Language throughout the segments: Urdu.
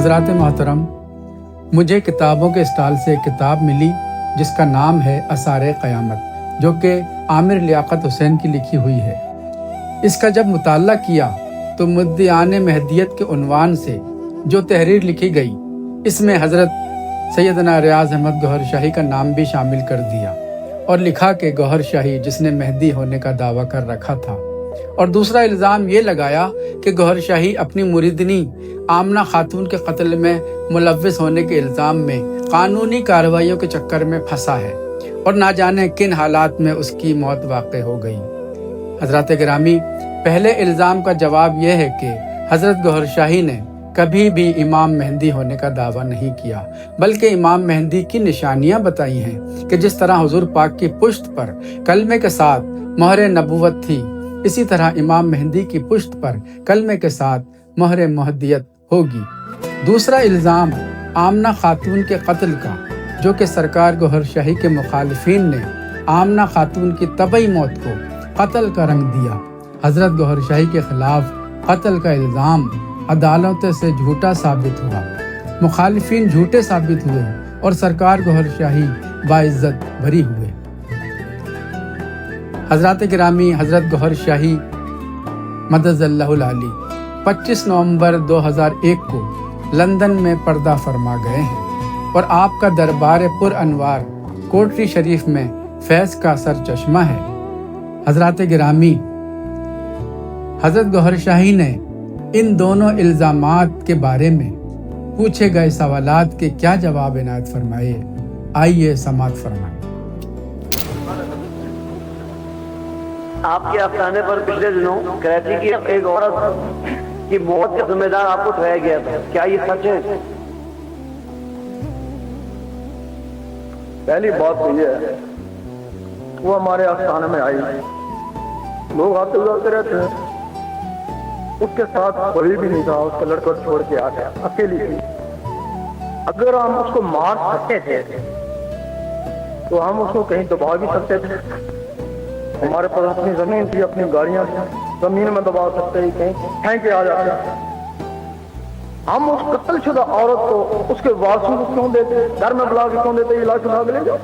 حضرات محترم، مجھے کتابوں کے اسٹال سے ایک کتاب ملی جس کا نام ہے آثار قیامت، جو کہ عامر لیاقت حسین کی لکھی ہوئی ہے۔ اس کا جب مطالعہ کیا تو مدعیان مہدیت کے عنوان سے جو تحریر لکھی گئی، اس میں حضرت سیدنا ریاض احمد گوہر شاہی کا نام بھی شامل کر دیا اور لکھا کہ گوہر شاہی جس نے مہدی ہونے کا دعویٰ کر رکھا تھا، اور دوسرا الزام یہ لگایا کہ گوہر شاہی اپنی مریدنی آمنہ خاتون کے قتل میں ملوث ہونے کے الزام میں قانونی کارروائیوں کے چکر میں پھنسا ہے اور نہ جانے کن حالات میں اس کی موت واقع ہو گئی۔ حضرات گرامی، پہلے الزام کا جواب یہ ہے کہ حضرت گوہر شاہی نے کبھی بھی امام مہدی ہونے کا دعویٰ نہیں کیا، بلکہ امام مہدی کی نشانیاں بتائی ہیں کہ جس طرح حضور پاک کی پشت پر کلمے کے ساتھ مہر نبوت تھی، اسی طرح امام مہدی کی پشت پر کلمے کے ساتھ مہر مہدیت ہوگی۔ دوسرا الزام آمنہ خاتون کے قتل کا، جو کہ سرکار گوہر شاہی کے مخالفین نے آمنہ خاتون کی طبعی موت کو قتل کا رنگ دیا۔ حضرت گوہر شاہی کے خلاف قتل کا الزام عدالت سے جھوٹا ثابت ہوا، مخالفین جھوٹے ثابت ہوئے اور سرکار گوہر شاہی باعزت بری ہوئے۔ حضرات گرامی، حضرت گوہر شاہی مدد اللہ العالی 25 نومبر 2001 کو لندن میں پردہ فرما گئے ہیں اور آپ کا دربار پر انوار کوٹری شریف میں فیض کا سر چشمہ ہے۔ حضرات گرامی، حضرت گوہر شاہی نے ان دونوں الزامات کے بارے میں پوچھے گئے سوالات کے کیا جواب عنایت فرمائے، آئیے سماعت فرمائیں۔ آپ کے افسانے پر پچھلے دنوں کراچی کی ایک عورت کی موت کا ذمہ دار آپ کو ٹھہرایا گیا تھا، کیا یہ سچ ہے؟ پہلی بات تو یہ ہے، وہ ہمارے افسانے میں آئی، لوگ آتے جاتے رہتے ہیں، اس کے ساتھ کوئی بھی نہیں تھا، اس کا لڑکا چھوڑ کے آ گیا، اکیلی تھی۔ اگر ہم اس کو مار سکتے تھے تو ہم اس کو کہیں دبا بھی سکتے تھے، ہمارے پاس اپنی زمین تھی، اپنی گاڑیاں تھیں، زمین میں دبا سکتے ہی، کہیں پھینک کے آ جاتے۔ ہم اس قتل شدہ عورت کو اس کے وارثوں کو کیوں دیتے، گھر میں بلا کے کیوں دیتے، یہ لاش اٹھا کے لے جاؤ؟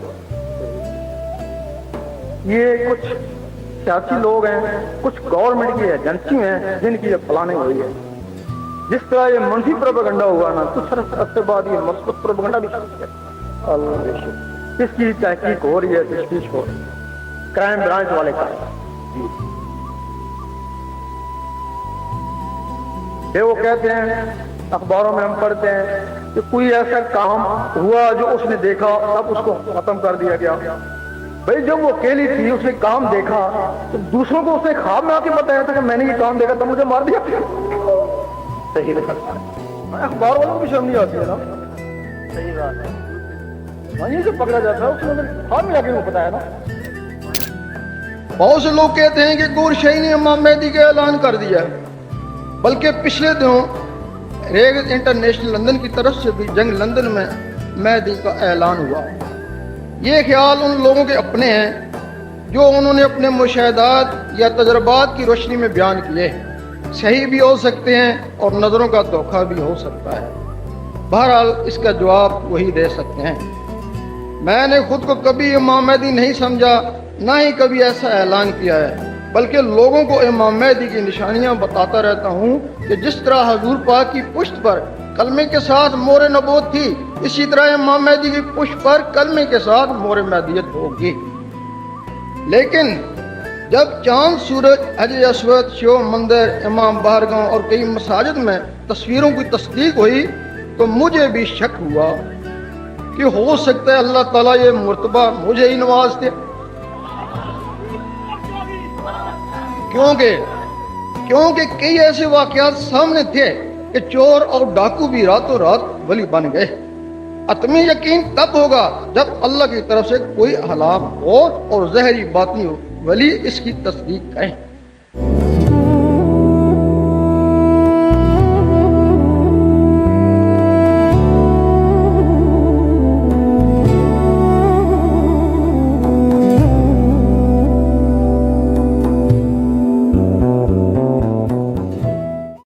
یہ کچھ سیاسی لوگ ہیں، کچھ گورنمنٹ کی ایجنسی ہیں جن کی یہ پلاننگ ہوئی ہے۔ جس طرح یہ منفی پروپیگنڈا ہوا نا، کچھ عرصے کے بعد یہ مثبت پروپیگنڈا بھی اس کی تحقیق ہو رہی ہے، تفتیش ہو رہی ہے، کرائم برانچ والے کا۔ یہ وہ کہتے ہیں، اخباروں میں ہم پڑھتے ہیں کہ کوئی ایسا کام ہوا جو اس نے دیکھا، اب اس کو ختم کر دیا گیا۔ بھئی جب وہ اکیلی تھی، اس نے کام دیکھا تو دوسروں کو اس نے خواب میں آ کے بتایا تھا کہ میں نے یہ کام دیکھا تھا، مجھے مار دیا۔ صحیح ہے، اخبار والوں کو بھی شرم نہیں آتی ہے نا؟ صحیح بات ہے، وہیں سے پکڑا جاتا ہے، اس نے خواب میں آ کے بتایا نا۔ بہت سے لوگ کہتے ہیں کہ گوہر شاہی نے امام مہدی کا اعلان کر دیا ہے، بلکہ پچھلے دنوں ریگز انٹرنیشنل لندن کی طرف سے بھی جنگ لندن میں مہدی کا اعلان ہوا۔ یہ خیال ان لوگوں کے اپنے ہیں جو انہوں نے اپنے مشاہدات یا تجربات کی روشنی میں بیان کیے، صحیح بھی ہو سکتے ہیں اور نظروں کا دھوکہ بھی ہو سکتا ہے۔ بہرحال اس کا جواب وہی دے سکتے ہیں۔ میں نے خود کو کبھی امام مہدی نہیں سمجھا، نہ ہی کبھی ایسا اعلان کیا ہے، بلکہ لوگوں کو امام مہدی کی نشانیاں بتاتا رہتا ہوں کہ جس طرح حضور پاک کی پشت پر کلمے کے ساتھ مہر نبوت تھی، اسی طرح امام مہدی کی پشت پر کلمے کے ساتھ مہر مہدیت ہوگی۔ لیکن جب چاند، سورج، حجر اسود، شیو مندر، امام بارگاہ اور کئی مساجد میں تصویروں کی تصدیق ہوئی تو مجھے بھی شک ہوا کہ ہو سکتا ہے اللہ تعالیٰ یہ مرتبہ مجھے ہی نواز دے، کیونکہ کئی ایسے واقعات سامنے تھے کہ چور اور ڈاکو بھی راتوں رات ولی بن گئے۔ حتمی یقین تب ہوگا جب اللہ کی طرف سے کوئی ہلاک ہو اور ظاہری باطنی ولی اس کی تصدیق کریں۔